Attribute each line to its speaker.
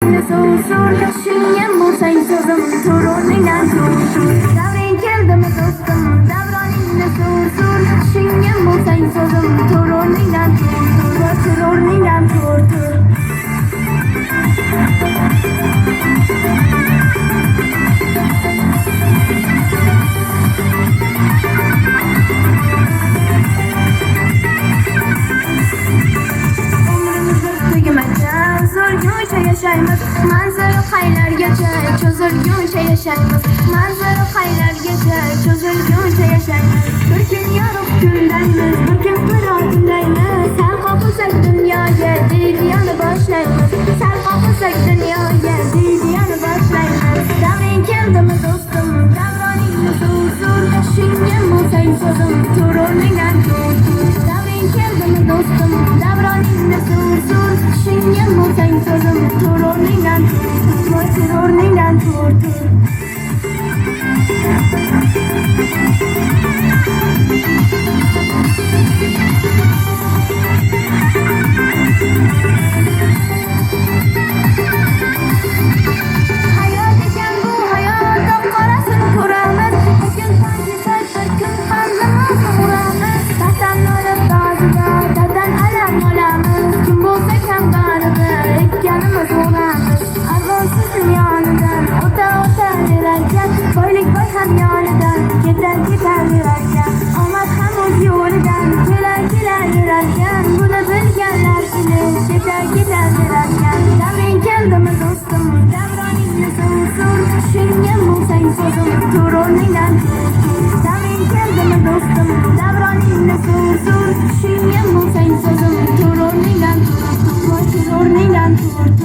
Speaker 1: so'zur Yoshingga bo'lsang so'zim To'roningdan so'zur Davring keldimi do'stim Davroningni so'zur Yoshingga bo'lsang so'zim To'roningdan so'zur To'roningdan so'zur Yaşaymiz manzara qaylargacha cho'zilguncha yashaymiz manzara qaylargacha cho'zilguncha yashaymiz bir kun yorug' kundaymiz bir kun qirotindaymiz sal qoqilsak dunyoga deydiyani boshlaymiz sal qoqilsak dunyoga deydiyani boshlaymiz davring keldimi do'stim davroningni so'zur yoshingga bo'lsang so'zim To'roningdan so'zur davring keldimi do'stim davroningni so'zur yoshingga bo'lsang so'zim To'roningdan so'zur To'roningdan so'zur hayot ekan bu hayot qorasini ko'ramiz bir kun tanjisak bir kun qandimizni uramiz vatan olib ba'zida daddan alam olamiz kim bo'lsa ham baribir ekkanimiz o'ramiz armonsiz yonidan o'ta yurarkan boylik boy ham yonidan ketar yurarkan omad ham o'z yo'lidan kelar yurarkan buni bilganlar bilib ketar yurarkan davring keldimi do'stim davroningni so'zur yoshingga bo'lsang so'zim To'roningdan so'zur davring keldimi do'stim davroningni so'zur yoshingga bo'lsang so'zim To'roningdan so'zur To'roningdan so'zur